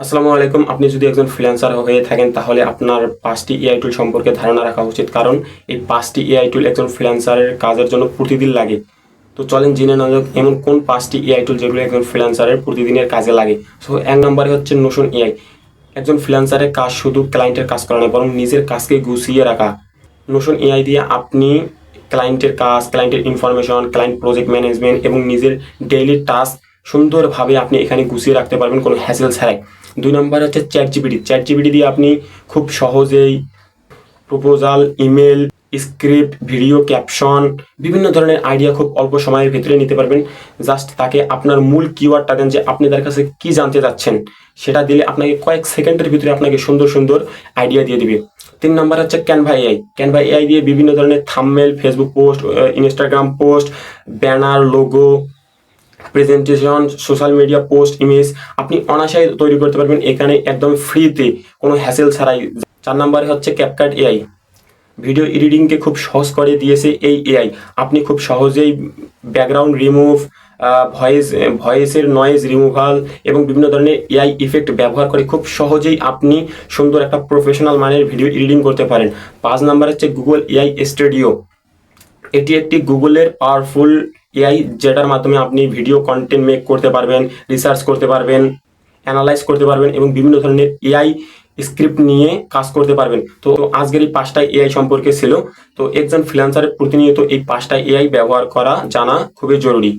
আসসালামু আলাইকুম। আপনি যদি একজন ফ্রিল্যান্সার হয়ে থাকেন তাহলে আপনার 5টি এআই টুল সম্পর্কে ধারণা রাখা উচিত, কারণ এই 5টি এআই টুল একজন ফ্রিল্যান্সারের কাজের জন্য প্রতিদিন লাগে। তো চলেন জেনে নেওয়া যাক এমন কোন 5টি এআই টুল যেগুলো একজন ফ্রিল্যান্সারের প্রতিদিনের কাজে লাগে। সো এক নম্বরে হচ্ছে নোশন এআই। একজন ফ্রিল্যান্সারের কাজ শুধু ক্লায়েন্টের কাজ করা নয়, বরং নিজের কাজকে গুছিয়ে রাখা। নোশন এআই দিয়ে আপনি ক্লায়েন্টের কাজ, ক্লায়েন্টের ইনফরমেশন, ক্লায়েন্ট প্রজেক্ট ম্যানেজমেন্ট এবং নিজের ডেইলি টাস্ক সুন্দরভাবে আপনি এখানে গুছিয়ে রাখতে পারবেন কোনো হ্যাসেল ছাড়াই। 2 নম্বর হচ্ছে চ্যাট জিপিটি দিয়ে আপনি খুব সহজেই proposal, email, script, video, caption, বিভিন্ন ধরনের আইডিয়া খুব অল্প সময়ের ভিতরে নিতে পারবেন। জাস্ট তাকে আপনার মূল কিওয়ার্ডটা দেন যে আপনি তার কাছে কি জানতে চাচ্ছেন, সেটা দিলে আপনাকে কয়েক সেকেন্ডের ভিতরে আপনাকে সুন্দর সুন্দর আইডিয়া দিয়ে দিবে। 3 নম্বর হচ্ছে ক্যানভা এআই দিয়ে বিভিন্ন ধরনের thumbnail, Facebook post, Instagram post, banner, logo, presentation, social media post, image আপনি অনায়াসে তৈরি করতে পারবেন এখানে একদম ফ্রিতে, কোনো হ্যাসেল ছাড়াই। 4 নম্বরে হচ্ছে ক্যাপকাট এআই। ভিডিও এডিটিংকে খুব সহজ করে দিয়েছে এই এআই। আপনি খুব সহজেই ব্যাকগ্রাউন্ড রিমুভ, ভয়েসের নয়েজ রিমুভাল এবং বিভিন্ন ধরনের এআই ইফেক্ট ব্যবহার করে খুব সহজেই আপনি সুন্দর একটা প্রফেশনাল মানের ভিডিও এডিটিং করতে পারেন। 5 নম্বর হচ্ছে গুগল এআই স্টুডিও। এটি একটি গুগলের পাওয়ারফুল এআই, যেটার মাধ্যমে আপনি ভিডিও কন্টেন্ট মেক করতে পারবেন, রিসার্চ করতে পারবেন, অ্যানালাইজ করতে পারবেন এবং বিভিন্ন ধরনের এআই স্ক্রিপ্ট নিয়ে কাজ করতে পারবেন। তো আজকের এই 5টা এআই সম্পর্কে ছিল। তো একজন ফ্রিল্যান্সারের প্রতিনিয়ত এই 5টা এআই ব্যবহার করা জানা খুবই জরুরি।